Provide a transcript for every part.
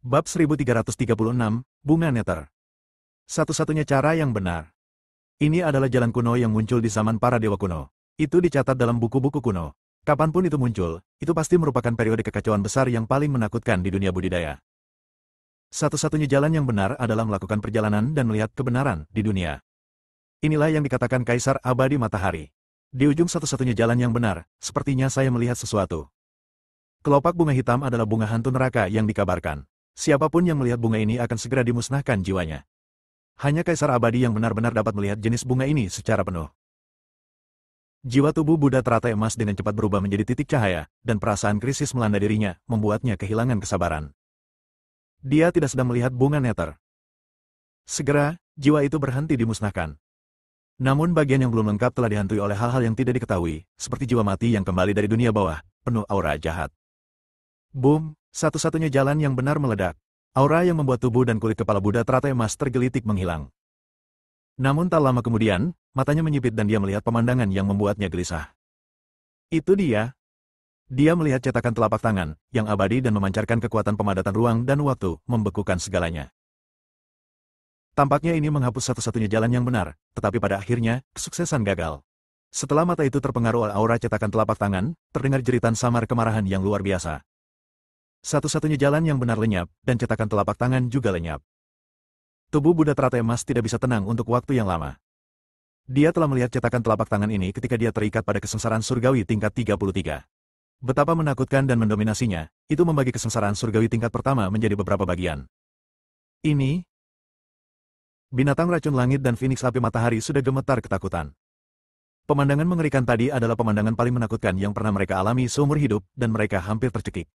Bab 1336, Bunga Neter. Satu-satunya cara yang benar. Ini adalah jalan kuno yang muncul di zaman para dewa kuno. Itu dicatat dalam buku-buku kuno. Kapanpun itu muncul, itu pasti merupakan periode kekacauan besar yang paling menakutkan di dunia budidaya. Satu-satunya jalan yang benar adalah melakukan perjalanan dan melihat kebenaran di dunia. Inilah yang dikatakan Kaisar Abadi Matahari. Di ujung satu-satunya jalan yang benar, sepertinya saya melihat sesuatu. Kelopak bunga hitam adalah bunga hantu neraka yang dikabarkan. Siapapun yang melihat bunga ini akan segera dimusnahkan jiwanya. Hanya Kaisar Abadi yang benar-benar dapat melihat jenis bunga ini secara penuh. Jiwa tubuh Buddha teratai emas dengan cepat berubah menjadi titik cahaya, dan perasaan krisis melanda dirinya, membuatnya kehilangan kesabaran. Dia tidak sedang melihat bunga neter. Segera, jiwa itu berhenti dimusnahkan. Namun bagian yang belum lengkap telah dihantui oleh hal-hal yang tidak diketahui, seperti jiwa mati yang kembali dari dunia bawah, penuh aura jahat. Boom! Satu-satunya jalan yang benar meledak. Aura yang membuat tubuh dan kulit kepala Buddha teratai emas tergelitik menghilang. Namun tak lama kemudian, matanya menyipit dan dia melihat pemandangan yang membuatnya gelisah. Itu dia. Dia melihat cetakan telapak tangan, yang abadi dan memancarkan kekuatan pemadatan ruang dan waktu, membekukan segalanya. Tampaknya ini menghapus satu-satunya jalan yang benar, tetapi pada akhirnya, kesuksesan gagal. Setelah mata itu terpengaruh oleh aura cetakan telapak tangan, terdengar jeritan samar kemarahan yang luar biasa. Satu-satunya jalan yang benar lenyap, dan cetakan telapak tangan juga lenyap. Tubuh Buddha teratai emas tidak bisa tenang untuk waktu yang lama. Dia telah melihat cetakan telapak tangan ini ketika dia terikat pada kesengsaraan surgawi tingkat 33. Betapa menakutkan dan mendominasinya, itu membagi kesengsaraan surgawi tingkat pertama menjadi beberapa bagian. Ini, binatang racun langit dan Phoenix api matahari sudah gemetar ketakutan. Pemandangan mengerikan tadi adalah pemandangan paling menakutkan yang pernah mereka alami seumur hidup, dan mereka hampir tercekik.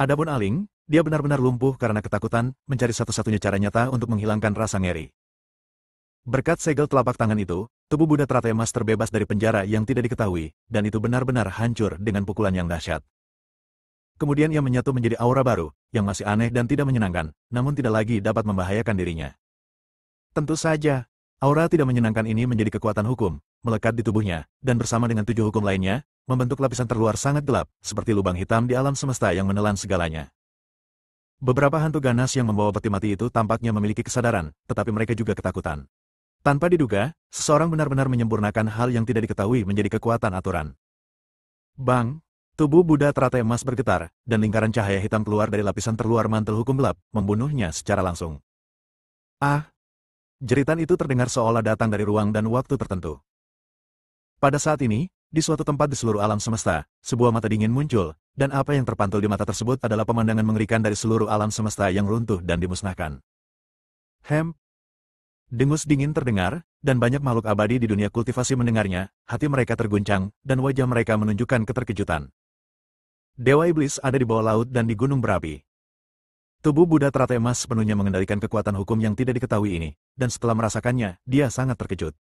Adapun Aling, dia benar-benar lumpuh karena ketakutan, mencari satu-satunya cara nyata untuk menghilangkan rasa ngeri. Berkat segel telapak tangan itu, tubuh Buddha teratai emas terbebas dari penjara yang tidak diketahui, dan itu benar-benar hancur dengan pukulan yang dahsyat. Kemudian ia menyatu menjadi aura baru, yang masih aneh dan tidak menyenangkan, namun tidak lagi dapat membahayakan dirinya. Tentu saja, aura tidak menyenangkan ini menjadi kekuatan hukum, melekat di tubuhnya, dan bersama dengan 7 hukum lainnya, membentuk lapisan terluar sangat gelap, seperti lubang hitam di alam semesta yang menelan segalanya. Beberapa hantu ganas yang membawa peti mati itu tampaknya memiliki kesadaran, tetapi mereka juga ketakutan. Tanpa diduga, seseorang benar-benar menyempurnakan hal yang tidak diketahui menjadi kekuatan aturan. Bang! Tubuh Buddha teratai emas bergetar, dan lingkaran cahaya hitam keluar dari lapisan terluar mantel hukum gelap, membunuhnya secara langsung. Ah! Jeritan itu terdengar seolah datang dari ruang dan waktu tertentu. Pada saat ini, di suatu tempat di seluruh alam semesta, sebuah mata dingin muncul, dan apa yang terpantul di mata tersebut adalah pemandangan mengerikan dari seluruh alam semesta yang runtuh dan dimusnahkan. Dengus dingin terdengar, dan banyak makhluk abadi di dunia kultivasi mendengarnya, hati mereka terguncang, dan wajah mereka menunjukkan keterkejutan. Dewa Iblis ada di bawah laut dan di gunung berapi. Tubuh Buddha teratai emas sepenuhnya mengendalikan kekuatan hukum yang tidak diketahui ini, dan setelah merasakannya, dia sangat terkejut.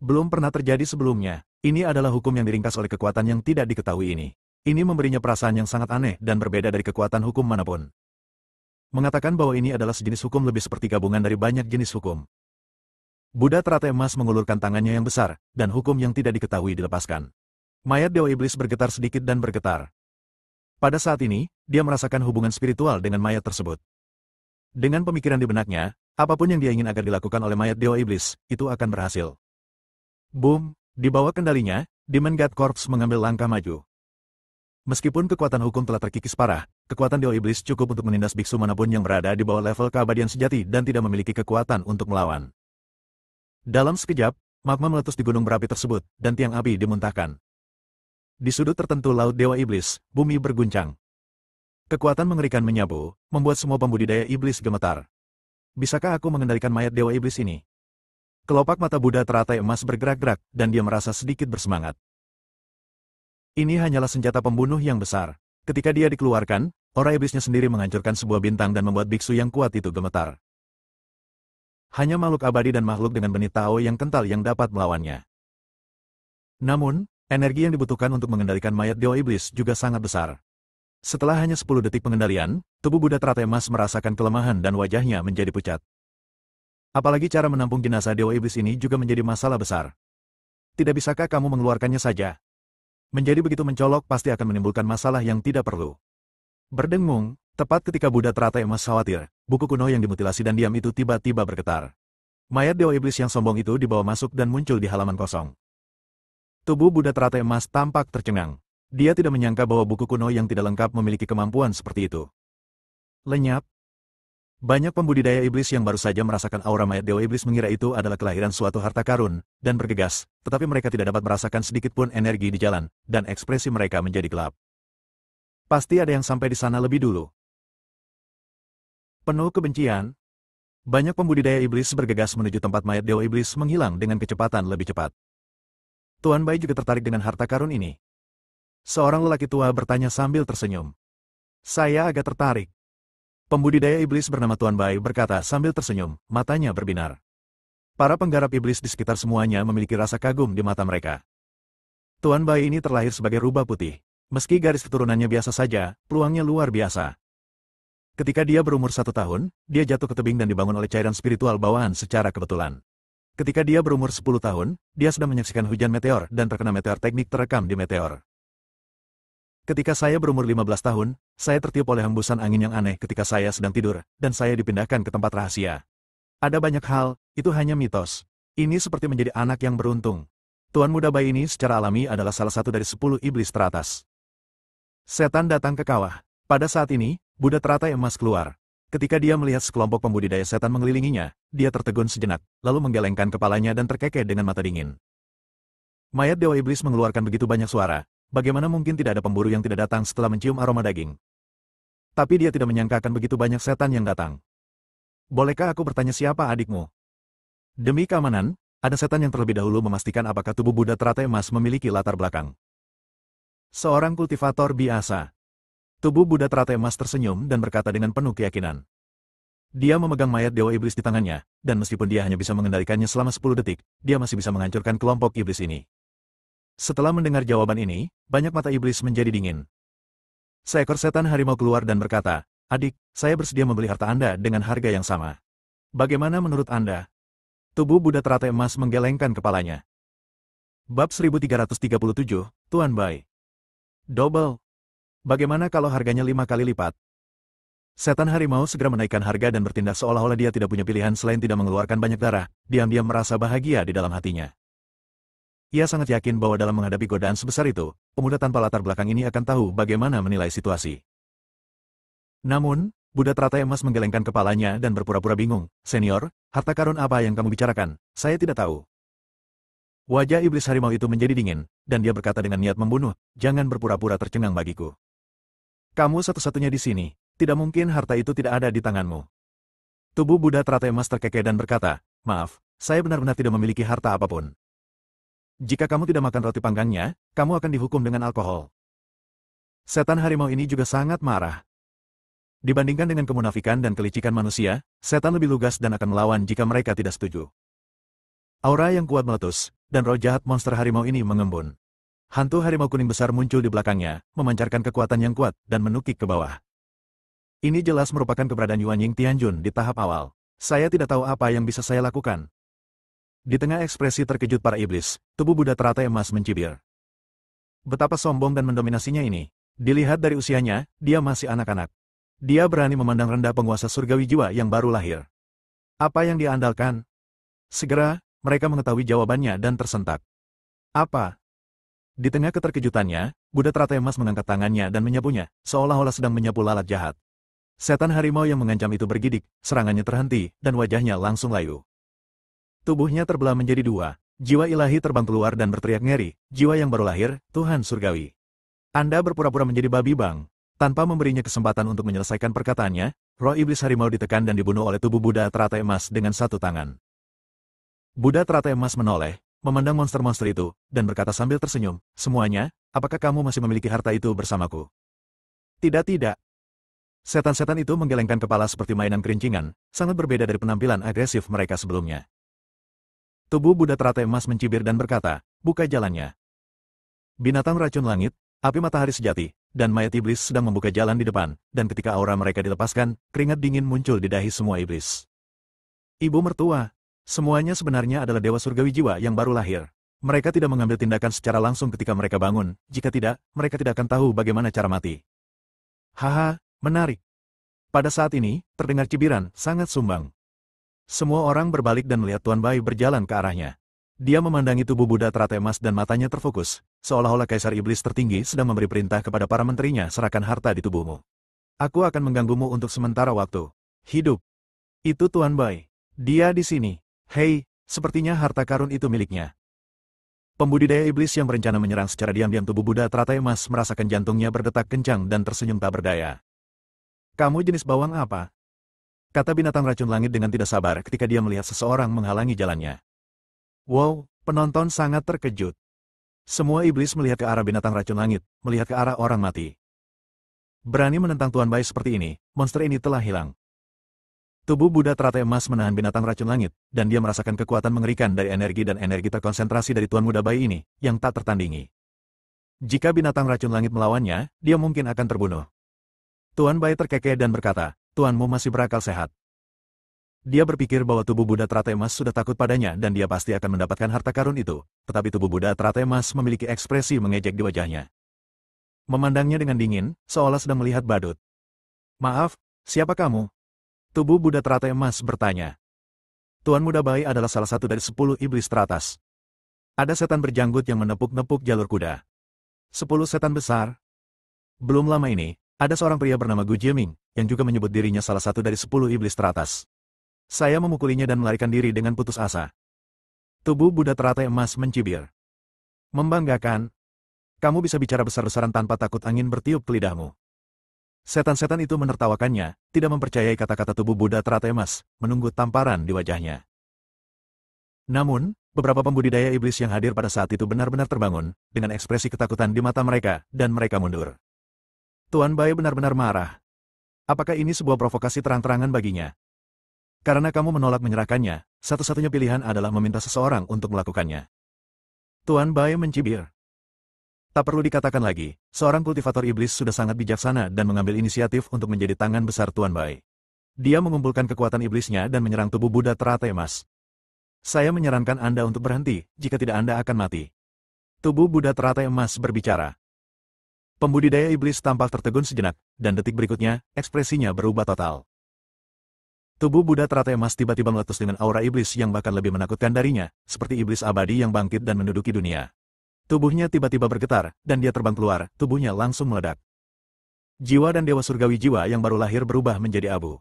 Belum pernah terjadi sebelumnya, ini adalah hukum yang diringkas oleh kekuatan yang tidak diketahui ini. Ini memberinya perasaan yang sangat aneh dan berbeda dari kekuatan hukum manapun. Mengatakan bahwa ini adalah sejenis hukum lebih seperti gabungan dari banyak jenis hukum. Buddha teratai emas mengulurkan tangannya yang besar, dan hukum yang tidak diketahui dilepaskan. Mayat Dewa Iblis bergetar sedikit dan bergetar. Pada saat ini, dia merasakan hubungan spiritual dengan mayat tersebut. Dengan pemikiran di benaknya, apapun yang dia ingin agar dilakukan oleh mayat Dewa Iblis, itu akan berhasil. Boom! Di bawah kendalinya, Demon God Corps mengambil langkah maju. Meskipun kekuatan hukum telah terkikis parah, kekuatan Dewa Iblis cukup untuk menindas biksu manapun yang berada di bawah level keabadian sejati dan tidak memiliki kekuatan untuk melawan. Dalam sekejap, magma meletus di gunung berapi tersebut, dan tiang api dimuntahkan. Di sudut tertentu laut Dewa Iblis, bumi berguncang. Kekuatan mengerikan menyapu, membuat semua pembudidaya iblis gemetar. Bisakah aku mengendalikan mayat Dewa Iblis ini? Kelopak mata Buddha teratai emas bergerak-gerak, dan dia merasa sedikit bersemangat. Ini hanyalah senjata pembunuh yang besar. Ketika dia dikeluarkan, aura iblisnya sendiri menghancurkan sebuah bintang dan membuat biksu yang kuat itu gemetar. Hanya makhluk abadi dan makhluk dengan benih Tao yang kental yang dapat melawannya. Namun, energi yang dibutuhkan untuk mengendalikan mayat Dewa Iblis juga sangat besar. Setelah hanya 10 detik pengendalian, tubuh Buddha teratai emas merasakan kelemahan dan wajahnya menjadi pucat. Apalagi cara menampung jenazah Dewa Iblis ini juga menjadi masalah besar. Tidak bisakah kamu mengeluarkannya saja? Menjadi begitu mencolok pasti akan menimbulkan masalah yang tidak perlu. Berdengung, Tepat ketika Buddha teratai emas khawatir, buku kuno yang dimutilasi dan diam itu tiba-tiba bergetar. Mayat Dewa Iblis yang sombong itu dibawa masuk dan muncul di halaman kosong. Tubuh Buddha teratai emas tampak tercengang. Dia tidak menyangka bahwa buku kuno yang tidak lengkap memiliki kemampuan seperti itu. Lenyap. Banyak pembudidaya iblis yang baru saja merasakan aura mayat Dewa Iblis mengira itu adalah kelahiran suatu harta karun, dan bergegas, tetapi mereka tidak dapat merasakan sedikit pun energi di jalan, dan ekspresi mereka menjadi gelap. Pasti ada yang sampai di sana lebih dulu. Penuh kebencian, banyak pembudidaya iblis bergegas menuju tempat mayat Dewa Iblis menghilang dengan kecepatan lebih cepat. Tuan Bai juga tertarik dengan harta karun ini. Seorang lelaki tua bertanya sambil tersenyum. Saya agak tertarik. Pembudidaya iblis bernama Tuan Bai berkata sambil tersenyum, matanya berbinar. Para penggarap iblis di sekitar semuanya memiliki rasa kagum di mata mereka. Tuan Bai ini terlahir sebagai rubah putih. Meski garis keturunannya biasa saja, peluangnya luar biasa. Ketika dia berumur 1 tahun, dia jatuh ke tebing dan dibangun oleh cairan spiritual bawaan secara kebetulan. Ketika dia berumur 10 tahun, dia sedang menyaksikan hujan meteor dan terkena meteor teknik terekam di meteor. Ketika saya berumur 15 tahun, saya tertiup oleh hembusan angin yang aneh ketika saya sedang tidur, dan saya dipindahkan ke tempat rahasia. Ada banyak hal, itu hanya mitos. Ini seperti menjadi anak yang beruntung. Tuan muda Bai ini secara alami adalah salah satu dari 10 iblis teratas. Setan datang ke kawah. Pada saat ini, Buddha teratai emas keluar. Ketika dia melihat sekelompok pembudidaya setan mengelilinginya, dia tertegun sejenak, lalu menggelengkan kepalanya dan terkekeh dengan mata dingin. Mayat Dewa Iblis mengeluarkan begitu banyak suara. Bagaimana mungkin tidak ada pemburu yang tidak datang setelah mencium aroma daging? Tapi dia tidak menyangka akan begitu banyak setan yang datang. Bolehkah aku bertanya siapa adikmu? Demi keamanan, ada setan yang terlebih dahulu memastikan apakah tubuh Buddha teratai emas memiliki latar belakang. Seorang kultivator biasa. Tubuh Buddha teratai emas tersenyum dan berkata dengan penuh keyakinan. Dia memegang mayat Dewa Iblis di tangannya, dan meskipun dia hanya bisa mengendalikannya selama 10 detik, dia masih bisa menghancurkan kelompok iblis ini. Setelah mendengar jawaban ini, banyak mata iblis menjadi dingin. Seekor setan harimau keluar dan berkata, "Adik, saya bersedia membeli harta Anda dengan harga yang sama. Bagaimana menurut Anda?" Tubuh Buddha teratai emas menggelengkan kepalanya. Bab 1337, Tuan Bai. Double. Bagaimana kalau harganya 5 kali lipat? Setan harimau segera menaikkan harga dan bertindak seolah-olah dia tidak punya pilihan selain tidak mengeluarkan banyak darah. Diam-diam merasa bahagia di dalam hatinya. Ia sangat yakin bahwa dalam menghadapi godaan sebesar itu, pemuda tanpa latar belakang ini akan tahu bagaimana menilai situasi. Namun, Buddha teratai emas menggelengkan kepalanya dan berpura-pura bingung. "Senior, harta karun apa yang kamu bicarakan? Saya tidak tahu." Wajah iblis harimau itu menjadi dingin, dan dia berkata dengan niat membunuh, "Jangan berpura-pura tercengang bagiku. Kamu satu-satunya di sini, tidak mungkin harta itu tidak ada di tanganmu." Tubuh Buddha teratai emas terkekeh dan berkata, "Maaf, saya benar-benar tidak memiliki harta apapun. Jika kamu tidak makan roti panggangnya, kamu akan dihukum dengan alkohol." Setan harimau ini juga sangat marah. Dibandingkan dengan kemunafikan dan kelicikan manusia, setan lebih lugas dan akan melawan jika mereka tidak setuju. Aura yang kuat meletus, dan roh jahat monster harimau ini mengembun. Hantu harimau kuning besar muncul di belakangnya, memancarkan kekuatan yang kuat, dan menukik ke bawah. Ini jelas merupakan keberadaan Yuan Ying Tianjun di tahap awal. Saya tidak tahu apa yang bisa saya lakukan. Di tengah ekspresi terkejut para iblis, tubuh Buddha teratai emas mencibir. Betapa sombong dan mendominasinya ini. Dilihat dari usianya, dia masih anak-anak. Dia berani memandang rendah penguasa surgawi jiwa yang baru lahir. Apa yang dia andalkan? Segera, mereka mengetahui jawabannya dan tersentak. Apa? Di tengah keterkejutannya, Buddha teratai emas mengangkat tangannya dan menyapunya, seolah-olah sedang menyapu lalat jahat. Setan harimau yang mengancam itu bergidik, serangannya terhenti, dan wajahnya langsung layu. Tubuhnya terbelah menjadi 2. Jiwa ilahi terbang keluar dan berteriak ngeri, "Jiwa yang baru lahir, Tuhan surgawi. Anda berpura-pura menjadi babi bang." Tanpa memberinya kesempatan untuk menyelesaikan perkataannya, roh iblis harimau ditekan dan dibunuh oleh tubuh Buddha teratai emas dengan satu tangan. Buddha teratai emas menoleh, memandang monster-monster itu, dan berkata sambil tersenyum, "Semuanya, apakah kamu masih memiliki harta itu bersamaku?" Tidak. Setan-setan itu menggelengkan kepala seperti mainan kerincingan, sangat berbeda dari penampilan agresif mereka sebelumnya. Tubuh Buddha teratai emas mencibir dan berkata, "Buka jalannya." Binatang racun langit, api matahari sejati, dan mayat iblis sedang membuka jalan di depan, dan ketika aura mereka dilepaskan, keringat dingin muncul di dahi semua iblis. Ibu mertua, semuanya sebenarnya adalah dewa surgawi jiwa yang baru lahir. Mereka tidak mengambil tindakan secara langsung ketika mereka bangun, jika tidak, mereka tidak akan tahu bagaimana cara mati. Haha, menarik. Pada saat ini, terdengar cibiran, sangat sumbang. Semua orang berbalik dan melihat Tuan Bai berjalan ke arahnya. Dia memandangi tubuh Buddha teratai emas dan matanya terfokus, seolah-olah Kaisar Iblis tertinggi sedang memberi perintah kepada para menterinya, serahkan harta di tubuhmu. Aku akan mengganggumu untuk sementara waktu. Hidup. Itu Tuan Bai. Dia di sini. Hei, sepertinya harta karun itu miliknya. Pembudidaya iblis yang berencana menyerang secara diam-diam tubuh Buddha teratai emas merasakan jantungnya berdetak kencang dan tersenyum tak berdaya. Kamu jenis bawang apa? Kata binatang racun langit dengan tidak sabar ketika dia melihat seseorang menghalangi jalannya. Wow, penonton sangat terkejut. Semua iblis melihat ke arah binatang racun langit, melihat ke arah orang mati. Berani menentang Tuan Bai seperti ini, monster ini telah hilang. Tubuh Buddha teratai emas menahan binatang racun langit, dan dia merasakan kekuatan mengerikan dari energi dan energi terkonsentrasi dari Tuan Muda Bai ini, yang tak tertandingi. Jika binatang racun langit melawannya, dia mungkin akan terbunuh. Tuan Bai terkekeh dan berkata, Tuanmu masih berakal sehat. Dia berpikir bahwa tubuh Buddha teratai emas sudah takut padanya dan dia pasti akan mendapatkan harta karun itu, tetapi tubuh Buddha teratai emas memiliki ekspresi mengejek di wajahnya. Memandangnya dengan dingin, seolah sedang melihat badut. Maaf, siapa kamu? Tubuh Buddha teratai emas bertanya. Tuan Muda Bai adalah salah satu dari 10 iblis teratas. Ada setan berjanggut yang menepuk-nepuk jalur kuda. 10 setan besar. Belum lama ini, ada seorang pria bernama Gu Jieming, yang juga menyebut dirinya salah satu dari 10 iblis teratas. Saya memukulinya dan melarikan diri dengan putus asa. Tubuh Buddha teratai emas mencibir. Membanggakan. Kamu bisa bicara besar-besaran tanpa takut angin bertiup ke lidahmu. Setan-setan itu menertawakannya, tidak mempercayai kata-kata tubuh Buddha teratai emas, menunggu tamparan di wajahnya. Namun, beberapa pembudidaya iblis yang hadir pada saat itu benar-benar terbangun, dengan ekspresi ketakutan di mata mereka, dan mereka mundur. Tuan Bai benar-benar marah. Apakah ini sebuah provokasi terang-terangan baginya? Karena kamu menolak menyerahkannya, satu-satunya pilihan adalah meminta seseorang untuk melakukannya. Tuan Bai mencibir. Tak perlu dikatakan lagi, seorang kultivator iblis sudah sangat bijaksana dan mengambil inisiatif untuk menjadi tangan besar Tuan Bai. Dia mengumpulkan kekuatan iblisnya dan menyerang tubuh Buddha teratai emas. Saya menyarankan Anda untuk berhenti, jika tidak Anda akan mati. Tubuh Buddha teratai emas berbicara. Pembudidaya iblis tampak tertegun sejenak, dan detik berikutnya, ekspresinya berubah total. Tubuh Buddha teratai emas tiba-tiba meletus dengan aura iblis yang bahkan lebih menakutkan darinya, seperti iblis abadi yang bangkit dan menduduki dunia. Tubuhnya tiba-tiba bergetar, dan dia terbang keluar, tubuhnya langsung meledak. Jiwa dan dewa surgawi jiwa yang baru lahir berubah menjadi abu.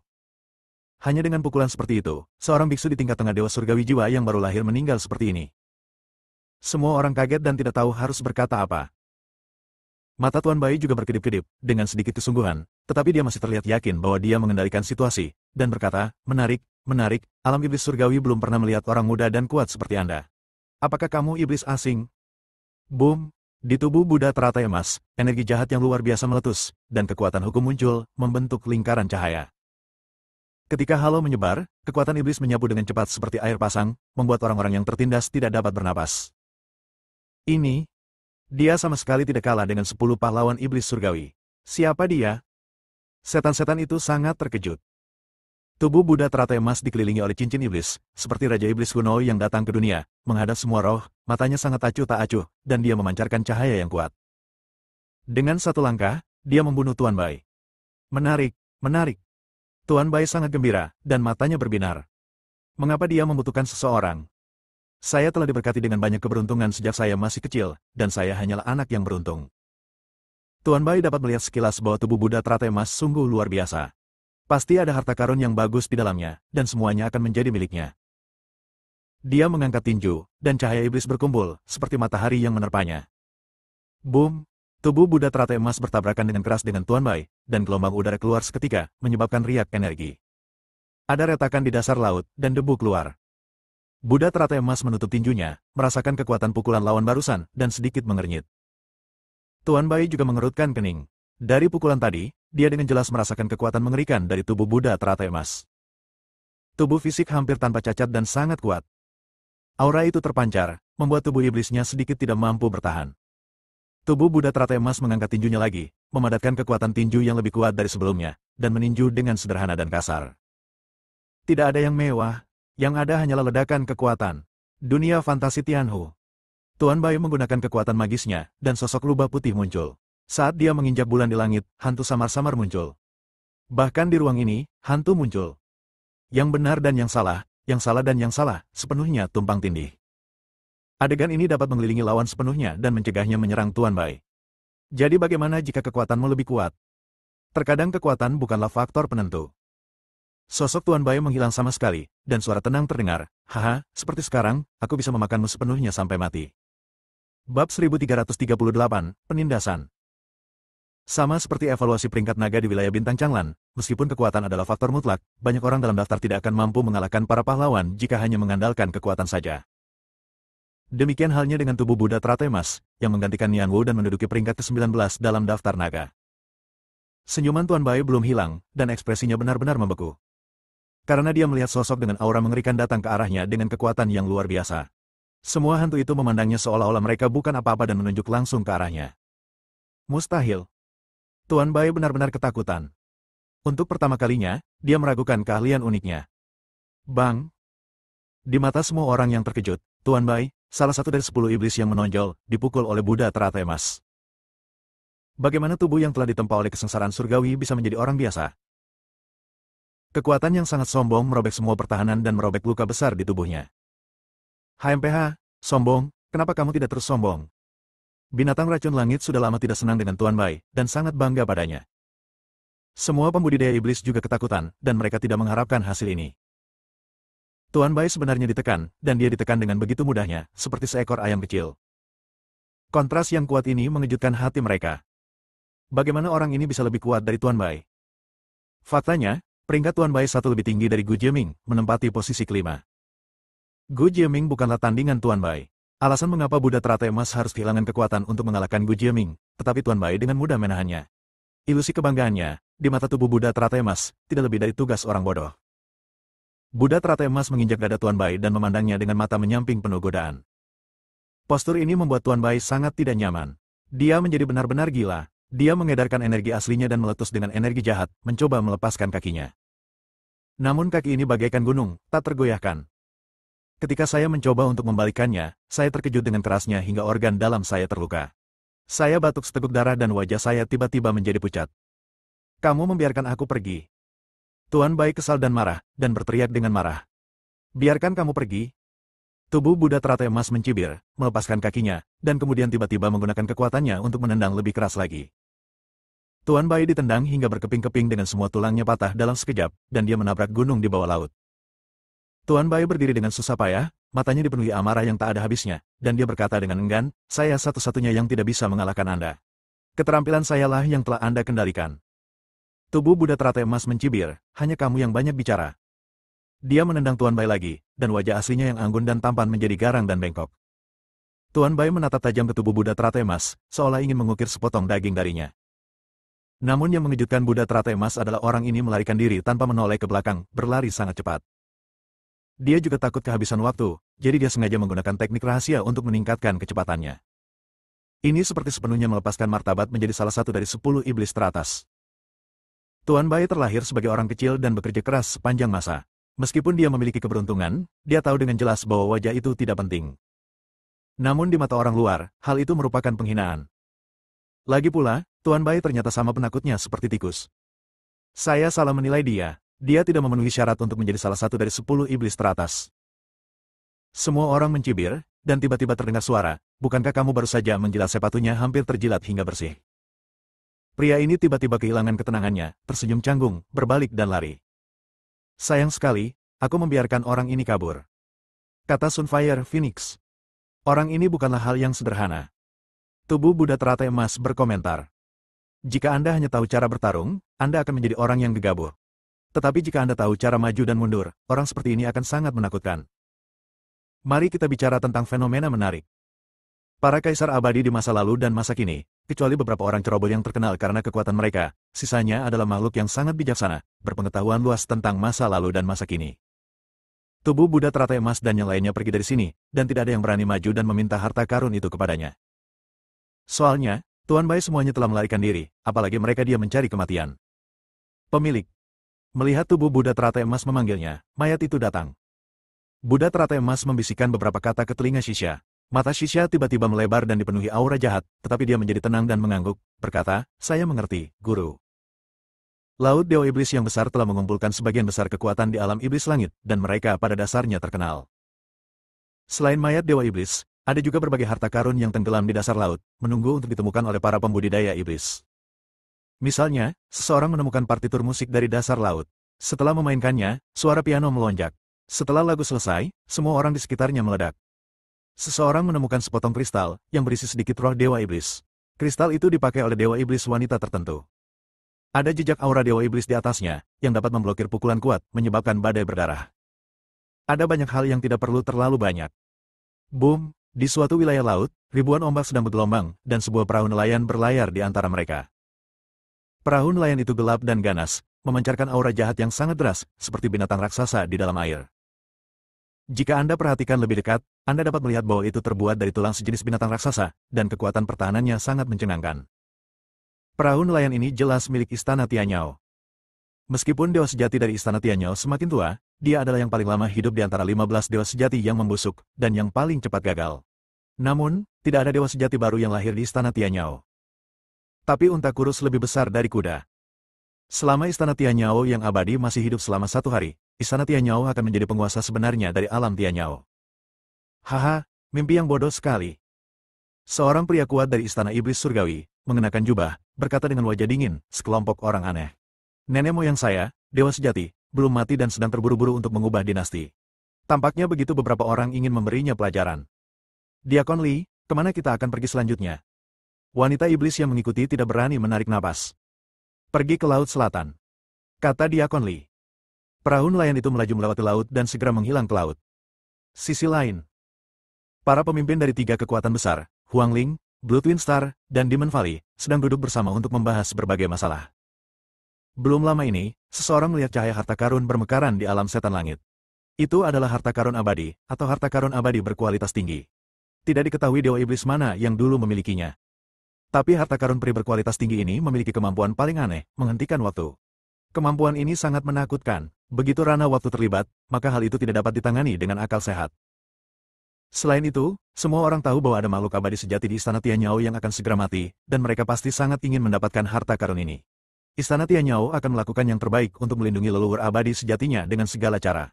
Hanya dengan pukulan seperti itu, seorang biksu di tingkat tengah dewa surgawi jiwa yang baru lahir meninggal seperti ini. Semua orang kaget dan tidak tahu harus berkata apa. Mata Tuan Bai juga berkedip-kedip, dengan sedikit kesungguhan, tetapi dia masih terlihat yakin bahwa dia mengendalikan situasi, dan berkata, menarik, alam iblis surgawi belum pernah melihat orang muda dan kuat seperti Anda. Apakah kamu iblis asing? Boom! Di tubuh Buddha teratai emas, energi jahat yang luar biasa meletus, dan kekuatan hukum muncul, membentuk lingkaran cahaya. Ketika halo menyebar, kekuatan iblis menyapu dengan cepat seperti air pasang, membuat orang-orang yang tertindas tidak dapat bernapas. Dia sama sekali tidak kalah dengan 10 pahlawan iblis surgawi. Siapa dia? Setan-setan itu sangat terkejut. Tubuh Buddha teratai emas dikelilingi oleh cincin iblis, seperti Raja Iblis kuno yang datang ke dunia, menghadap semua roh, matanya sangat acuh tak acuh, dan dia memancarkan cahaya yang kuat. Dengan satu langkah, dia membunuh Tuan Bai. Menarik. Tuan Bai sangat gembira, dan matanya berbinar. Mengapa dia membutuhkan seseorang? Saya telah diberkati dengan banyak keberuntungan sejak saya masih kecil, dan saya hanyalah anak yang beruntung. Tuan Bai dapat melihat sekilas bahwa tubuh Buddha teratai emas sungguh luar biasa. Pasti ada harta karun yang bagus di dalamnya, dan semuanya akan menjadi miliknya. Dia mengangkat tinju, dan cahaya iblis berkumpul, seperti matahari yang menerpanya. Boom! Tubuh Buddha teratai emas bertabrakan dengan keras dengan Tuan Bai, dan gelombang udara keluar seketika, menyebabkan riak energi. Ada retakan di dasar laut, dan debu keluar. Buddha teratai emas menutup tinjunya, merasakan kekuatan pukulan lawan barusan, dan sedikit mengernyit. Tuan Bai juga mengerutkan kening. Dari pukulan tadi, dia dengan jelas merasakan kekuatan mengerikan dari tubuh Buddha teratai emas. Tubuh fisik hampir tanpa cacat dan sangat kuat. Aura itu terpancar, membuat tubuh iblisnya sedikit tidak mampu bertahan. Tubuh Buddha teratai emas mengangkat tinjunya lagi, memadatkan kekuatan tinju yang lebih kuat dari sebelumnya, dan meninju dengan sederhana dan kasar. Tidak ada yang mewah. Yang ada hanyalah ledakan kekuatan. Dunia fantasi Tianhu. Tuan Bai menggunakan kekuatan magisnya, dan sosok lubah putih muncul. Saat dia menginjak bulan di langit, hantu samar-samar muncul. Bahkan di ruang ini, hantu muncul. Yang benar dan yang salah dan yang salah, sepenuhnya tumpang tindih. Adegan ini dapat mengelilingi lawan sepenuhnya dan mencegahnya menyerang Tuan Bai. Jadi bagaimana jika kekuatanmu lebih kuat? Terkadang kekuatan bukanlah faktor penentu. Sosok Tuan Bai menghilang sama sekali, dan suara tenang terdengar. Haha, seperti sekarang, aku bisa memakanmu sepenuhnya sampai mati. Bab 1338, Penindasan. Sama seperti evaluasi peringkat naga di wilayah Bintang Changlan, meskipun kekuatan adalah faktor mutlak, banyak orang dalam daftar tidak akan mampu mengalahkan para pahlawan jika hanya mengandalkan kekuatan saja. Demikian halnya dengan tubuh Buddha teratai emas, yang menggantikan Nian Wu dan menduduki peringkat ke-19 dalam daftar naga. Senyuman Tuan Bai belum hilang, dan ekspresinya benar-benar membeku. Karena dia melihat sosok dengan aura mengerikan datang ke arahnya dengan kekuatan yang luar biasa. Semua hantu itu memandangnya seolah-olah mereka bukan apa-apa dan menunjuk langsung ke arahnya. Mustahil. Tuan Bai benar-benar ketakutan. Untuk pertama kalinya, dia meragukan keahlian uniknya. Bang! Di mata semua orang yang terkejut, Tuan Bai, salah satu dari 10 iblis yang menonjol, dipukul oleh Buddha teratai emas. Bagaimana tubuh yang telah ditempa oleh kesengsaraan surgawi bisa menjadi orang biasa? Kekuatan yang sangat sombong merobek semua pertahanan dan merobek luka besar di tubuhnya. HMPH, sombong, kenapa kamu tidak terus sombong? Binatang racun langit sudah lama tidak senang dengan Tuan Bai, dan sangat bangga padanya. Semua pembudidaya iblis juga ketakutan, dan mereka tidak mengharapkan hasil ini. Tuan Bai sebenarnya ditekan, dan dia ditekan dengan begitu mudahnya, seperti seekor ayam kecil. Kontras yang kuat ini mengejutkan hati mereka. Bagaimana orang ini bisa lebih kuat dari Tuan Bai? Faktanya, peringkat Tuan Bai satu lebih tinggi dari Gu Jieming, menempati posisi kelima. Gu Jieming bukanlah tandingan Tuan Bai. Alasan mengapa Buddha teratai emas harus kehilangan kekuatan untuk mengalahkan Gu Jieming, tetapi Tuan Bai dengan mudah menahannya. Ilusi kebanggaannya, di mata tubuh Buddha teratai emas, tidak lebih dari tugas orang bodoh. Buddha teratai emas menginjak dada Tuan Bai dan memandangnya dengan mata menyamping penuh godaan. Postur ini membuat Tuan Bai sangat tidak nyaman. Dia menjadi benar-benar gila. Dia mengedarkan energi aslinya dan meletus dengan energi jahat, mencoba melepaskan kakinya. Namun kaki ini bagaikan gunung, tak tergoyahkan. Ketika saya mencoba untuk membalikkannya, saya terkejut dengan kerasnya hingga organ dalam saya terluka. Saya batuk seteguk darah dan wajah saya tiba-tiba menjadi pucat. Kamu membiarkan aku pergi. Tuan Bai kesal dan marah, dan berteriak dengan marah. Biarkan kamu pergi. Tubuh Buddha teratai emas mencibir, melepaskan kakinya, dan kemudian tiba-tiba menggunakan kekuatannya untuk menendang lebih keras lagi. Tuan Bai ditendang hingga berkeping-keping dengan semua tulangnya patah dalam sekejap, dan dia menabrak gunung di bawah laut. Tuan Bai berdiri dengan susah payah, matanya dipenuhi amarah yang tak ada habisnya, dan dia berkata dengan enggan, saya satu-satunya yang tidak bisa mengalahkan Anda. Keterampilan sayalah yang telah Anda kendalikan. Tubuh Buddha teratai emas mencibir, hanya kamu yang banyak bicara. Dia menendang Tuan Bai lagi, dan wajah aslinya yang anggun dan tampan menjadi garang dan bengkok. Tuan Bai menatap tajam ke tubuh Buddha teratai emas, seolah ingin mengukir sepotong daging darinya. Namun yang mengejutkan Buddha teratai emas adalah orang ini melarikan diri tanpa menoleh ke belakang, berlari sangat cepat. Dia juga takut kehabisan waktu, jadi dia sengaja menggunakan teknik rahasia untuk meningkatkan kecepatannya. Ini seperti sepenuhnya melepaskan martabat menjadi salah satu dari 10 iblis teratas. Tuan Bai terlahir sebagai orang kecil dan bekerja keras sepanjang masa. Meskipun dia memiliki keberuntungan, dia tahu dengan jelas bahwa wajah itu tidak penting. Namun di mata orang luar, hal itu merupakan penghinaan. Lagi pula, Tuan Bai ternyata sama penakutnya seperti tikus. Saya salah menilai dia. Dia tidak memenuhi syarat untuk menjadi salah satu dari 10 iblis teratas. Semua orang mencibir, dan tiba-tiba terdengar suara, bukankah kamu baru saja menjilat sepatunya hampir terjilat hingga bersih? Pria ini tiba-tiba kehilangan ketenangannya, tersenyum canggung, berbalik dan lari. Sayang sekali, aku membiarkan orang ini kabur. Kata Sunfire Phoenix. Orang ini bukanlah hal yang sederhana. Tubuh Buddha teratai emas berkomentar. Jika Anda hanya tahu cara bertarung, Anda akan menjadi orang yang gegabah. Tetapi jika Anda tahu cara maju dan mundur, orang seperti ini akan sangat menakutkan. Mari kita bicara tentang fenomena menarik. Para kaisar abadi di masa lalu dan masa kini, kecuali beberapa orang ceroboh yang terkenal karena kekuatan mereka, sisanya adalah makhluk yang sangat bijaksana, berpengetahuan luas tentang masa lalu dan masa kini. Tubuh Buddha teratai emas dan yang lainnya pergi dari sini, dan tidak ada yang berani maju dan meminta harta karun itu kepadanya. Soalnya, Tuan Bai semuanya telah melarikan diri, apalagi mereka dia mencari kematian. Pemilik. Melihat tubuh Buddha teratai emas memanggilnya, mayat itu datang. Buddha teratai emas membisikkan beberapa kata ke telinga Shishya. Mata Shishya tiba-tiba melebar dan dipenuhi aura jahat, tetapi dia menjadi tenang dan mengangguk, berkata, saya mengerti, Guru. Laut Dewa Iblis yang besar telah mengumpulkan sebagian besar kekuatan di alam iblis langit, dan mereka pada dasarnya terkenal. Selain mayat Dewa Iblis, ada juga berbagai harta karun yang tenggelam di dasar laut, menunggu untuk ditemukan oleh para pembudidaya iblis. Misalnya, seseorang menemukan partitur musik dari dasar laut. Setelah memainkannya, suara piano melonjak. Setelah lagu selesai, semua orang di sekitarnya meledak. Seseorang menemukan sepotong kristal yang berisi sedikit roh Dewa Iblis. Kristal itu dipakai oleh Dewa Iblis wanita tertentu. Ada jejak aura Dewa Iblis di atasnya, yang dapat memblokir pukulan kuat, menyebabkan badai berdarah. Ada banyak hal yang tidak perlu terlalu banyak. Boom! Di suatu wilayah laut, ribuan ombak sedang bergelombang, dan sebuah perahu nelayan berlayar di antara mereka. Perahu nelayan itu gelap dan ganas, memancarkan aura jahat yang sangat deras, seperti binatang raksasa di dalam air. Jika Anda perhatikan lebih dekat, Anda dapat melihat bahwa itu terbuat dari tulang sejenis binatang raksasa, dan kekuatan pertahanannya sangat mencengangkan. Perahu nelayan ini jelas milik Istana Tianyao. Meskipun dewa sejati dari Istana Tianyao semakin tua, dia adalah yang paling lama hidup di antara 15 dewa sejati yang membusuk, dan yang paling cepat gagal. Namun, tidak ada dewa sejati baru yang lahir di Istana Tianyao. Tapi unta kurus lebih besar dari kuda. Selama Istana Tianyao yang abadi masih hidup selama 1 hari, Istana Tianyao akan menjadi penguasa sebenarnya dari alam Tianyao. Haha, mimpi yang bodoh sekali. Seorang pria kuat dari Istana Iblis Surgawi, mengenakan jubah, berkata dengan wajah dingin, sekelompok orang aneh. Nenek moyang saya, dewa sejati, belum mati dan sedang terburu-buru untuk mengubah dinasti. Tampaknya begitu beberapa orang ingin memberinya pelajaran. Diakon Li, kemana kita akan pergi selanjutnya? Wanita iblis yang mengikuti tidak berani menarik napas. Pergi ke Laut Selatan, kata Diakon Li. Perahu nelayan itu melaju melewati laut dan segera menghilang ke laut. Sisi lain, para pemimpin dari 3 kekuatan besar, Huang Ling, Blue Twin Star, dan Demon Valley, sedang duduk bersama untuk membahas berbagai masalah. Belum lama ini, seseorang melihat cahaya harta karun bermekaran di alam setan langit. Itu adalah harta karun abadi, atau harta karun abadi berkualitas tinggi. Tidak diketahui dewa iblis mana yang dulu memilikinya. Tapi harta karun peri berkualitas tinggi ini memiliki kemampuan paling aneh, menghentikan waktu. Kemampuan ini sangat menakutkan. Begitu ranah waktu terlibat, maka hal itu tidak dapat ditangani dengan akal sehat. Selain itu, semua orang tahu bahwa ada makhluk abadi sejati di Istana Tianyao yang akan segera mati, dan mereka pasti sangat ingin mendapatkan harta karun ini. Istana Tianyao akan melakukan yang terbaik untuk melindungi leluhur abadi sejatinya dengan segala cara.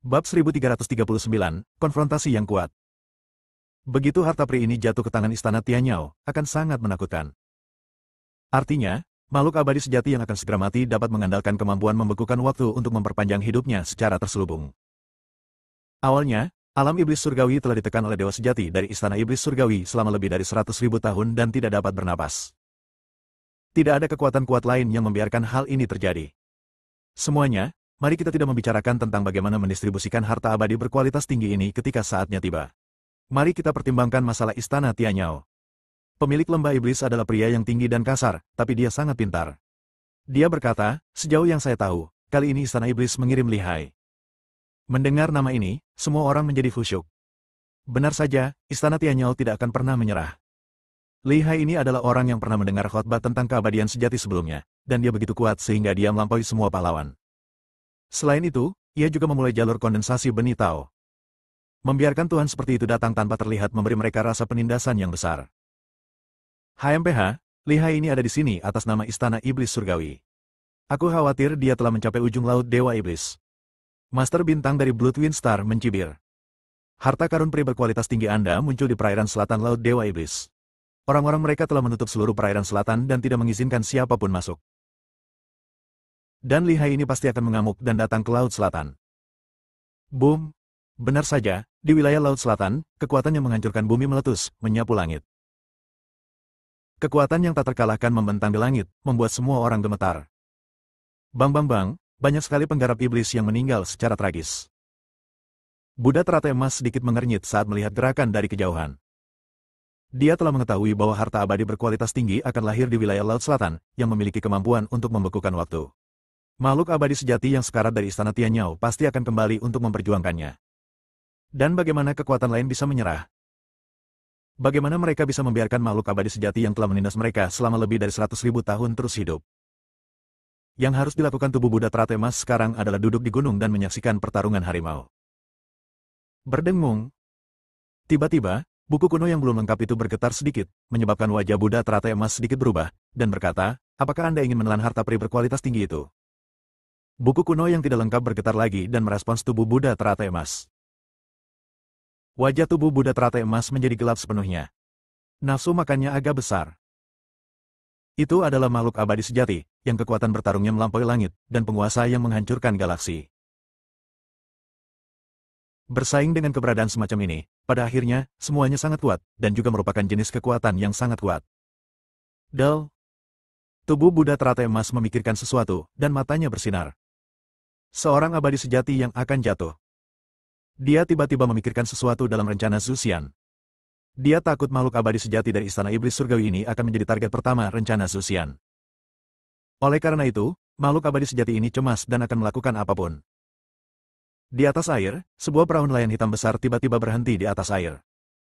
Bab 1339, Konfrontasi yang kuat. Begitu harta peri ini jatuh ke tangan Istana Tianyao, akan sangat menakutkan. Artinya, makhluk abadi sejati yang akan segera mati dapat mengandalkan kemampuan membekukan waktu untuk memperpanjang hidupnya secara terselubung. Awalnya, alam iblis surgawi telah ditekan oleh dewa sejati dari Istana Iblis Surgawi selama lebih dari 100.000 tahun dan tidak dapat bernapas. Tidak ada kekuatan kuat lain yang membiarkan hal ini terjadi. Semuanya, mari kita tidak membicarakan tentang bagaimana mendistribusikan harta abadi berkualitas tinggi ini ketika saatnya tiba. Mari kita pertimbangkan masalah Istana Tianyao. Pemilik lembah iblis adalah pria yang tinggi dan kasar, tapi dia sangat pintar. Dia berkata, sejauh yang saya tahu, kali ini Istana Iblis mengirim lihai. Mendengar nama ini, semua orang menjadi khusyuk. Benar saja, Istana Tianyao tidak akan pernah menyerah. Lihai ini adalah orang yang pernah mendengar khotbah tentang keabadian sejati sebelumnya, dan dia begitu kuat sehingga dia melampaui semua pahlawan. Selain itu, ia juga memulai jalur kondensasi benih Tao. Membiarkan Tuhan seperti itu datang tanpa terlihat memberi mereka rasa penindasan yang besar. HMPH, lihai ini ada di sini atas nama Istana Iblis Surgawi. Aku khawatir dia telah mencapai ujung laut Dewa Iblis. Master Bintang dari Blue Twin Star mencibir. Harta karun peri berkualitas tinggi Anda muncul di perairan selatan Laut Dewa Iblis. Orang-orang mereka telah menutup seluruh perairan selatan dan tidak mengizinkan siapapun masuk. Dan lihai ini pasti akan mengamuk dan datang ke Laut Selatan. Boom! Benar saja, di wilayah Laut Selatan, kekuatan yang menghancurkan bumi meletus, menyapu langit. Kekuatan yang tak terkalahkan membentang di langit, membuat semua orang gemetar. Bang bang bang! Banyak sekali penggarap iblis yang meninggal secara tragis. Buddha teratai emas sedikit mengernyit saat melihat gerakan dari kejauhan. Dia telah mengetahui bahwa harta abadi berkualitas tinggi akan lahir di wilayah Laut Selatan, yang memiliki kemampuan untuk membekukan waktu. Makhluk abadi sejati yang sekarat dari Istana Tianyao pasti akan kembali untuk memperjuangkannya. Dan bagaimana kekuatan lain bisa menyerah? Bagaimana mereka bisa membiarkan makhluk abadi sejati yang telah menindas mereka selama lebih dari 100.000 tahun terus hidup? Yang harus dilakukan tubuh Buddha teratai emas sekarang adalah duduk di gunung dan menyaksikan pertarungan harimau. Berdengung. Tiba-tiba, buku kuno yang belum lengkap itu bergetar sedikit, menyebabkan wajah Buddha teratai emas sedikit berubah, dan berkata, Apakah Anda ingin menelan harta peri berkualitas tinggi itu? Buku kuno yang tidak lengkap bergetar lagi dan merespons tubuh Buddha teratai emas. Wajah tubuh Buddha teratai emas menjadi gelap sepenuhnya. Nafsu makannya agak besar. Itu adalah makhluk abadi sejati, yang kekuatan bertarungnya melampaui langit, dan penguasa yang menghancurkan galaksi. Bersaing dengan keberadaan semacam ini, pada akhirnya, semuanya sangat kuat, dan juga merupakan jenis kekuatan yang sangat kuat. Del. Tubuh Buddha teratai emas memikirkan sesuatu, dan matanya bersinar. Seorang abadi sejati yang akan jatuh. Dia tiba-tiba memikirkan sesuatu dalam rencana Zuxian. Dia takut makhluk abadi sejati dari Istana Iblis Surgawi ini akan menjadi target pertama rencana Zuxian. Oleh karena itu, makhluk abadi sejati ini cemas dan akan melakukan apapun. Di atas air, sebuah perahu nelayan hitam besar tiba-tiba berhenti di atas air.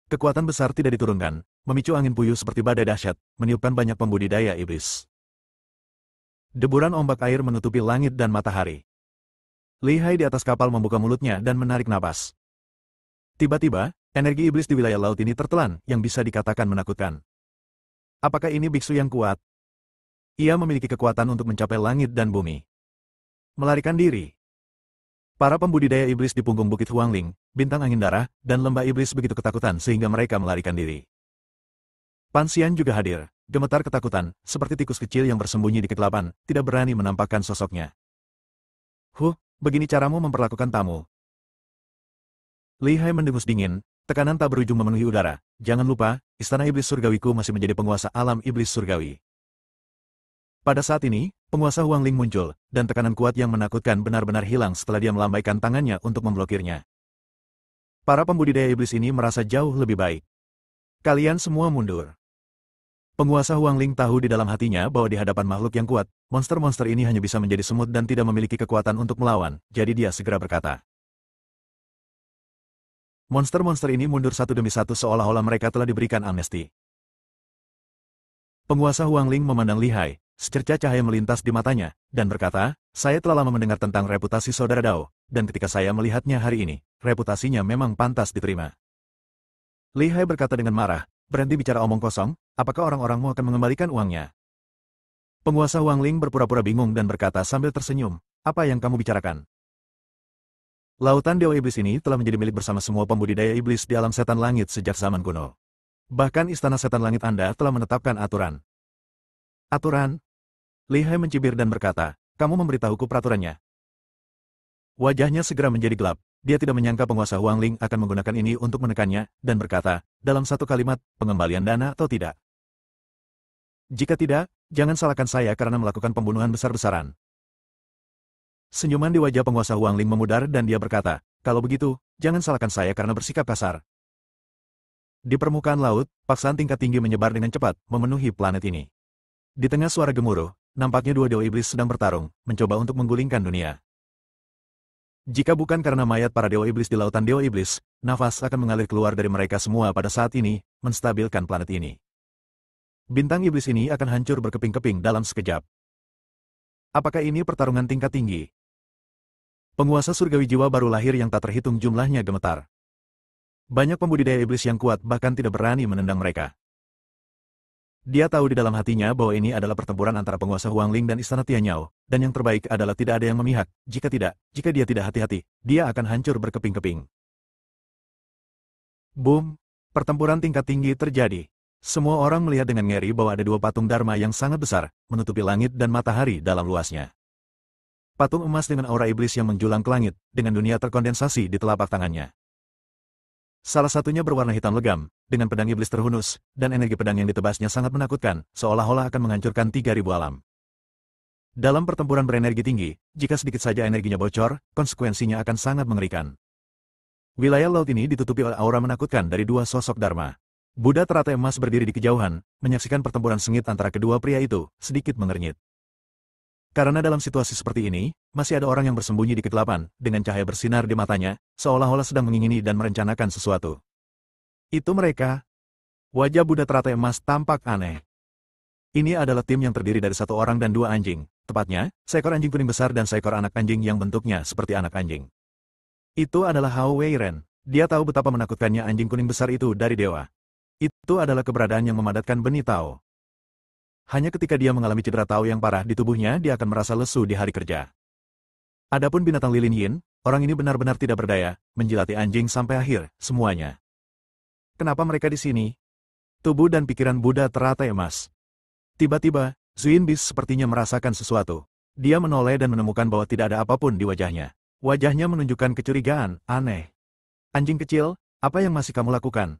Kekuatan besar tidak diturunkan, memicu angin puyuh seperti badai dahsyat, meniupkan banyak pembudidaya iblis. Deburan ombak air menutupi langit dan matahari. Lihai di atas kapal membuka mulutnya dan menarik napas. Tiba-tiba, energi iblis di wilayah laut ini tertelan, yang bisa dikatakan menakutkan. Apakah ini biksu yang kuat? Ia memiliki kekuatan untuk mencapai langit dan bumi. Melarikan diri. Para pembudidaya iblis di punggung Bukit Huangling, bintang angin darah, dan lembah iblis begitu ketakutan sehingga mereka melarikan diri. Pan Xian juga hadir, gemetar ketakutan, seperti tikus kecil yang bersembunyi di kegelapan, tidak berani menampakkan sosoknya. Begini caramu memperlakukan tamu. Lihai mendengus dingin, tekanan tak berujung memenuhi udara. Jangan lupa, Istana Iblis Surgawiku masih menjadi penguasa alam iblis surgawi. Pada saat ini, penguasa Huangling muncul, dan tekanan kuat yang menakutkan benar-benar hilang setelah dia melambaikan tangannya untuk memblokirnya. Para pembudidaya iblis ini merasa jauh lebih baik. Kalian semua mundur. Penguasa Huangling tahu di dalam hatinya bahwa di hadapan makhluk yang kuat, monster-monster ini hanya bisa menjadi semut dan tidak memiliki kekuatan untuk melawan, jadi dia segera berkata. Monster-monster ini mundur satu demi satu seolah-olah mereka telah diberikan amnesti. Penguasa Huangling memandang Lihai, secerca cahaya melintas di matanya, dan berkata, saya telah lama mendengar tentang reputasi saudara Dao, dan ketika saya melihatnya hari ini, reputasinya memang pantas diterima. Lihai berkata dengan marah, berhenti bicara omong kosong, apakah orang-orangmu akan mengembalikan uangnya? Penguasa Huangling berpura-pura bingung dan berkata sambil tersenyum, apa yang kamu bicarakan? Lautan Dewa Iblis ini telah menjadi milik bersama semua pembudidaya iblis di alam setan langit sejak zaman kuno. Bahkan Istana Setan Langit Anda telah menetapkan aturan. Aturan? Lihai mencibir dan berkata, kamu memberitahuku peraturannya. Wajahnya segera menjadi gelap. Dia tidak menyangka penguasa Huangling akan menggunakan ini untuk menekannya, dan berkata, dalam satu kalimat, pengembalian dana atau tidak? Jika tidak, jangan salahkan saya karena melakukan pembunuhan besar-besaran. Senyuman di wajah penguasa Huangling memudar dan dia berkata, kalau begitu, jangan salahkan saya karena bersikap kasar. Di permukaan laut, paksaan tingkat tinggi menyebar dengan cepat, memenuhi planet ini. Di tengah suara gemuruh, nampaknya dua dewa iblis sedang bertarung, mencoba untuk menggulingkan dunia. Jika bukan karena mayat para dewa iblis di lautan dewa iblis, nafas akan mengalir keluar dari mereka semua pada saat ini, menstabilkan planet ini. Bintang iblis ini akan hancur berkeping-keping dalam sekejap. Apakah ini pertarungan tingkat tinggi? Penguasa surgawi jiwa baru lahir yang tak terhitung jumlahnya gemetar. Banyak pembudidaya iblis yang kuat bahkan tidak berani menendang mereka. Dia tahu di dalam hatinya bahwa ini adalah pertempuran antara penguasa Huangling dan Istana Tianyao, dan yang terbaik adalah tidak ada yang memihak, jika dia tidak hati-hati, dia akan hancur berkeping-keping. Boom! Pertempuran tingkat tinggi terjadi. Semua orang melihat dengan ngeri bahwa ada dua patung Dharma yang sangat besar, menutupi langit dan matahari dalam luasnya. Patung emas dengan aura iblis yang menjulang ke langit, dengan dunia terkondensasi di telapak tangannya. Salah satunya berwarna hitam legam, dengan pedang iblis terhunus, dan energi pedang yang ditebasnya sangat menakutkan, seolah-olah akan menghancurkan 3.000 alam. Dalam pertempuran berenergi tinggi, jika sedikit saja energinya bocor, konsekuensinya akan sangat mengerikan. Wilayah laut ini ditutupi oleh aura menakutkan dari dua sosok Dharma. Buddha teratai emas berdiri di kejauhan, menyaksikan pertempuran sengit antara kedua pria itu, sedikit mengernyit. Karena dalam situasi seperti ini, masih ada orang yang bersembunyi di kegelapan, dengan cahaya bersinar di matanya, seolah-olah sedang mengingini dan merencanakan sesuatu. Itu mereka. Wajah Buddha teratai emas tampak aneh. Ini adalah tim yang terdiri dari satu orang dan dua anjing, tepatnya, seekor anjing kuning besar dan seekor anak anjing yang bentuknya seperti anak anjing. Itu adalah Hao Weiren. Dia tahu betapa menakutkannya anjing kuning besar itu dari dewa. Itu adalah keberadaan yang memadatkan benih Tao. Hanya ketika dia mengalami cedera tahu yang parah di tubuhnya dia akan merasa lesu di hari kerja. Adapun binatang Lilin Yin, orang ini benar-benar tidak berdaya, menjilati anjing sampai akhir, semuanya. Kenapa mereka di sini? Tubuh dan pikiran Buddha teratai emas. Tiba-tiba, Zuin Bis sepertinya merasakan sesuatu. Dia menoleh dan menemukan bahwa tidak ada apapun di wajahnya. Wajahnya menunjukkan kecurigaan, aneh. Anjing kecil, apa yang masih kamu lakukan?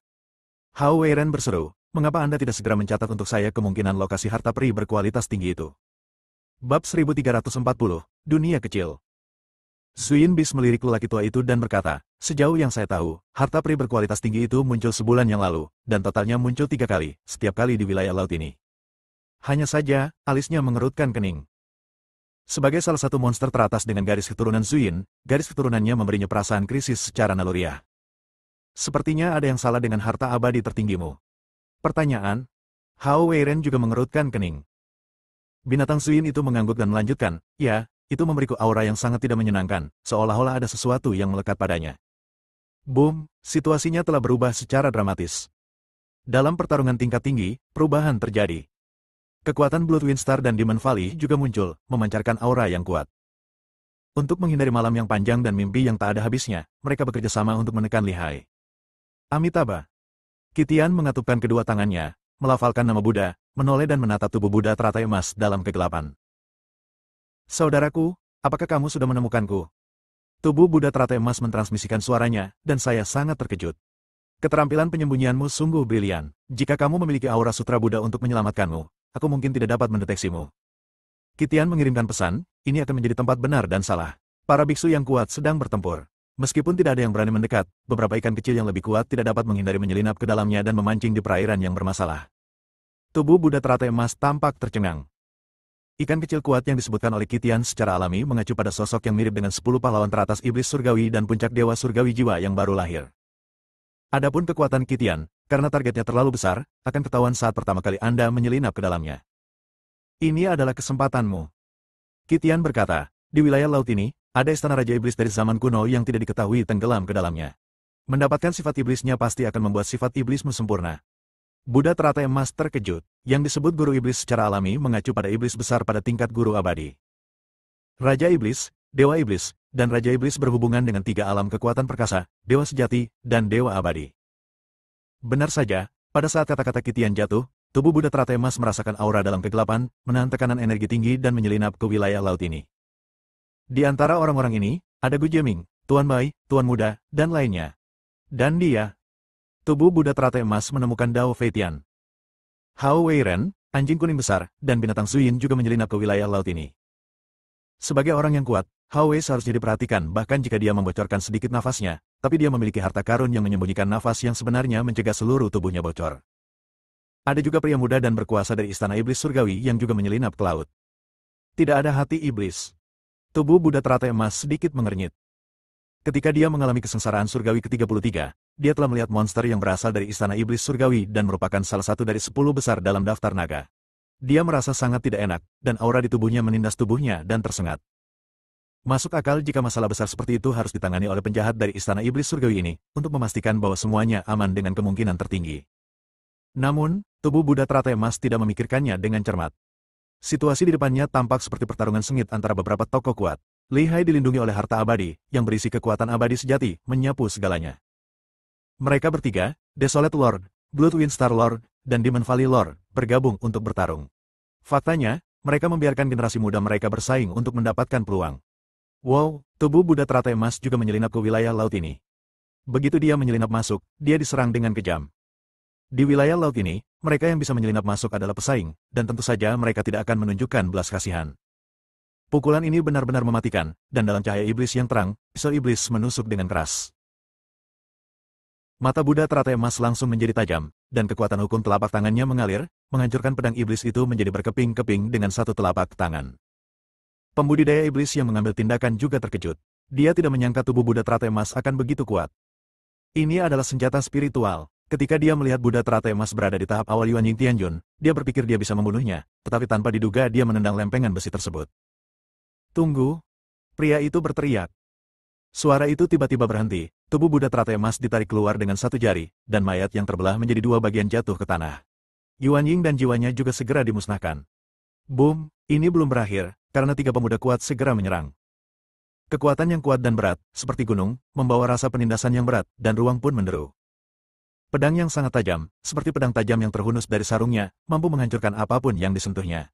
Hao Weiren berseru, mengapa Anda tidak segera mencatat untuk saya kemungkinan lokasi harta peri berkualitas tinggi itu? Bab 1340, Dunia Kecil. Zuin Bis melirik lelaki tua itu dan berkata, sejauh yang saya tahu, harta peri berkualitas tinggi itu muncul sebulan yang lalu, dan totalnya muncul 3 kali, setiap kali di wilayah laut ini. Hanya saja, alisnya mengerutkan kening. Sebagai salah satu monster teratas dengan garis keturunan Zuin, garis keturunannya memberinya perasaan krisis secara naluriah. Sepertinya ada yang salah dengan harta abadi tertinggimu. Pertanyaan? Hao Weiren juga mengerutkan kening. Binatang Zuin itu mengangguk dan melanjutkan, ya, itu memberiku aura yang sangat tidak menyenangkan, seolah-olah ada sesuatu yang melekat padanya. Boom, situasinya telah berubah secara dramatis. Dalam pertarungan tingkat tinggi, perubahan terjadi. Kekuatan Blood Wind Star dan Demon Valley juga muncul, memancarkan aura yang kuat. Untuk menghindari malam yang panjang dan mimpi yang tak ada habisnya, mereka bekerja sama untuk menekan lihai. Amitabha. Kitian mengatupkan kedua tangannya, melafalkan nama Buddha, menoleh dan menatap tubuh Buddha teratai emas dalam kegelapan. Saudaraku, apakah kamu sudah menemukanku? Tubuh Buddha teratai emas mentransmisikan suaranya, dan saya sangat terkejut. Keterampilan penyembunyianmu sungguh brilian. Jika kamu memiliki aura sutra Buddha untuk menyelamatkanmu, aku mungkin tidak dapat mendeteksimu. Kitian mengirimkan pesan, ini akan menjadi tempat benar dan salah. Para biksu yang kuat sedang bertempur. Meskipun tidak ada yang berani mendekat, beberapa ikan kecil yang lebih kuat tidak dapat menghindari menyelinap ke dalamnya dan memancing di perairan yang bermasalah. Tubuh Buddha teratai emas tampak tercengang. Ikan kecil kuat yang disebutkan oleh Kitian secara alami mengacu pada sosok yang mirip dengan 10 pahlawan teratas iblis surgawi dan puncak dewa surgawi jiwa yang baru lahir. Adapun kekuatan Kitian, karena targetnya terlalu besar, akan ketahuan saat pertama kali Anda menyelinap ke dalamnya. Ini adalah kesempatanmu. Kitian berkata, di wilayah laut ini, ada istana Raja Iblis dari zaman kuno yang tidak diketahui tenggelam ke dalamnya. Mendapatkan sifat iblisnya pasti akan membuat sifat iblismu sempurna. Buddha teratai emas terkejut, yang disebut guru iblis secara alami mengacu pada iblis besar pada tingkat guru abadi. Raja Iblis, Dewa Iblis, dan Raja Iblis berhubungan dengan 3 alam kekuatan perkasa, Dewa Sejati, dan Dewa Abadi. Benar saja, pada saat kata-kata Kitian jatuh, tubuh Buddha teratai emas merasakan aura dalam kegelapan, menahan tekanan energi tinggi dan menyelinap ke wilayah laut ini. Di antara orang-orang ini, ada Gu Jieming, Tuan Bai, Tuan Muda, dan lainnya. Dan dia, tubuh Buddha teratai emas menemukan Dao Feitian. Hao Weiren, anjing kuning besar, dan binatang Zuin juga menyelinap ke wilayah laut ini. Sebagai orang yang kuat, Hao Wei seharusnya diperhatikan bahkan jika dia membocorkan sedikit nafasnya, tapi dia memiliki harta karun yang menyembunyikan nafas yang sebenarnya mencegah seluruh tubuhnya bocor. Ada juga pria muda dan berkuasa dari istana iblis surgawi yang juga menyelinap ke laut. Tidak ada hati iblis. Tubuh Buddha teratai emas sedikit mengernyit. Ketika dia mengalami kesengsaraan surgawi ke-33, dia telah melihat monster yang berasal dari istana iblis surgawi dan merupakan salah satu dari 10 besar dalam daftar naga. Dia merasa sangat tidak enak, dan aura di tubuhnya menindas tubuhnya dan tersengat. Masuk akal jika masalah besar seperti itu harus ditangani oleh penjahat dari istana iblis surgawi ini, untuk memastikan bahwa semuanya aman dengan kemungkinan tertinggi. Namun, tubuh Buddha teratai emas tidak memikirkannya dengan cermat. Situasi di depannya tampak seperti pertarungan sengit antara beberapa tokoh kuat. Lihai dilindungi oleh harta abadi, yang berisi kekuatan abadi sejati, menyapu segalanya. Mereka bertiga, Desolate Lord, Blood Wind Star Lord, dan Demon Valley Lord, bergabung untuk bertarung. Faktanya, mereka membiarkan generasi muda mereka bersaing untuk mendapatkan peluang. Wow, tubuh Buddha teratai emas juga menyelinap ke wilayah laut ini. Begitu dia menyelinap masuk, dia diserang dengan kejam. Di wilayah laut ini, mereka yang bisa menyelinap masuk adalah pesaing, dan tentu saja mereka tidak akan menunjukkan belas kasihan. Pukulan ini benar-benar mematikan, dan dalam cahaya iblis yang terang, pisau iblis menusuk dengan keras. Mata Buddha teratai emas langsung menjadi tajam, dan kekuatan hukum telapak tangannya mengalir, menghancurkan pedang iblis itu menjadi berkeping-keping dengan satu telapak tangan. Pembudidaya iblis yang mengambil tindakan juga terkejut. Dia tidak menyangka tubuh Buddha teratai emas akan begitu kuat. Ini adalah senjata spiritual. Ketika dia melihat Buddha teratai emas berada di tahap awal Yuan Ying Tianjun, dia berpikir dia bisa membunuhnya, tetapi tanpa diduga dia menendang lempengan besi tersebut. Tunggu! Pria itu berteriak. Suara itu tiba-tiba berhenti, tubuh Buddha teratai emas ditarik keluar dengan satu jari, dan mayat yang terbelah menjadi 2 bagian jatuh ke tanah. Yuan Ying dan jiwanya juga segera dimusnahkan. Boom, ini belum berakhir, karena tiga pemuda kuat segera menyerang. Kekuatan yang kuat dan berat, seperti gunung, membawa rasa penindasan yang berat, dan ruang pun menderu. Pedang yang sangat tajam, seperti pedang tajam yang terhunus dari sarungnya, mampu menghancurkan apapun yang disentuhnya.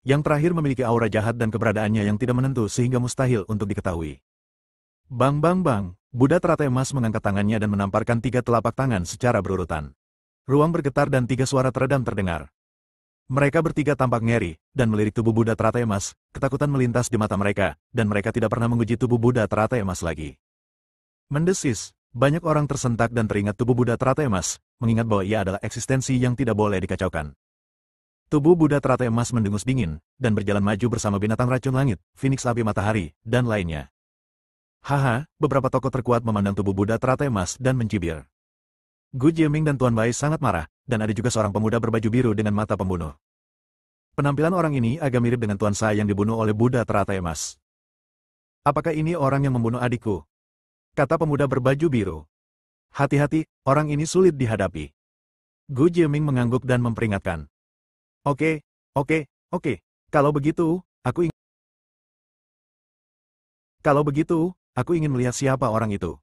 Yang terakhir memiliki aura jahat dan keberadaannya yang tidak menentu sehingga mustahil untuk diketahui. Bang bang bang, Buddha teratai emas mengangkat tangannya dan menamparkan tiga telapak tangan secara berurutan. Ruang bergetar dan tiga suara teredam terdengar. Mereka bertiga tampak ngeri, dan melirik tubuh Buddha teratai emas, ketakutan melintas di mata mereka, dan mereka tidak pernah menguji tubuh Buddha teratai emas lagi. Mendesis, banyak orang tersentak dan teringat tubuh Buddha teratai emas, mengingat bahwa ia adalah eksistensi yang tidak boleh dikacaukan. Tubuh Buddha teratai emas mendengus dingin, dan berjalan maju bersama binatang racun langit, Phoenix api matahari, dan lainnya. Haha, beberapa tokoh terkuat memandang tubuh Buddha teratai emas dan mencibir. Gu Jieming dan Tuan Bai sangat marah, dan ada juga seorang pemuda berbaju biru dengan mata pembunuh. Penampilan orang ini agak mirip dengan Tuan Sa yang dibunuh oleh Buddha teratai emas. Apakah ini orang yang membunuh adikku? Kata pemuda berbaju biru. Hati-hati, orang ini sulit dihadapi. Gu Jieming mengangguk dan memperingatkan. Oke, oke. Kalau begitu, aku ingin melihat siapa orang itu.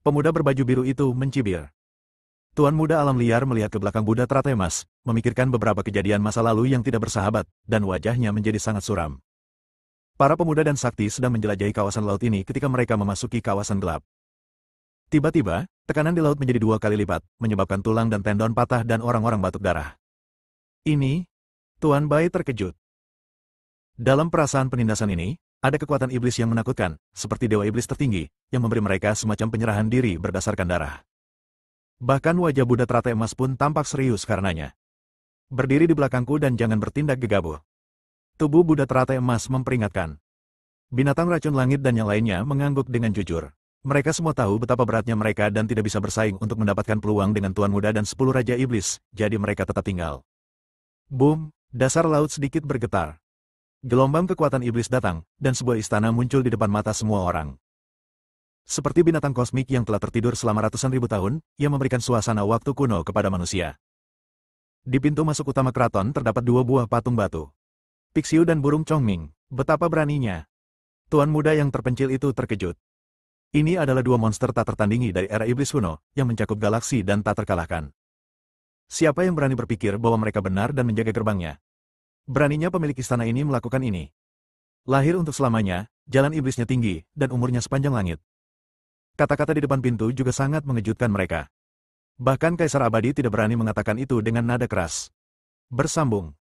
Pemuda berbaju biru itu mencibir. Tuan muda alam liar melihat ke belakang Buddha teratai emas, memikirkan beberapa kejadian masa lalu yang tidak bersahabat, dan wajahnya menjadi sangat suram. Para pemuda dan sakti sedang menjelajahi kawasan laut ini ketika mereka memasuki kawasan gelap. Tiba-tiba, tekanan di laut menjadi 2 kali lipat, menyebabkan tulang dan tendon patah dan orang-orang batuk darah. Ini, Tuan Bai terkejut. Dalam perasaan penindasan ini, ada kekuatan iblis yang menakutkan, seperti dewa iblis tertinggi, yang memberi mereka semacam penyerahan diri berdasarkan darah. Bahkan wajah Buddha teratai emas pun tampak serius karenanya. Berdiri di belakangku dan jangan bertindak gegabah. Tubuh Buddha teratai emas memperingatkan. Binatang racun langit dan yang lainnya mengangguk dengan jujur. Mereka semua tahu betapa beratnya mereka dan tidak bisa bersaing untuk mendapatkan peluang dengan Tuan Muda dan 10 Raja Iblis, jadi mereka tetap tinggal. Boom, dasar laut sedikit bergetar. Gelombang kekuatan iblis datang, dan sebuah istana muncul di depan mata semua orang. Seperti binatang kosmik yang telah tertidur selama ratusan ribu tahun, ia memberikan suasana waktu kuno kepada manusia. Di pintu masuk utama keraton terdapat 2 buah patung batu. Pixiu dan burung Chongming, betapa beraninya. Tuan muda yang terpencil itu terkejut. Ini adalah 2 monster tak tertandingi dari era iblis kuno, yang mencakup galaksi dan tak terkalahkan. Siapa yang berani berpikir bahwa mereka benar dan menjaga gerbangnya? Beraninya pemilik istana ini melakukan ini. Lahir untuk selamanya, jalan iblisnya tinggi, dan umurnya sepanjang langit. Kata-kata di depan pintu juga sangat mengejutkan mereka. Bahkan Kaisar Abadi tidak berani mengatakan itu dengan nada keras. Bersambung.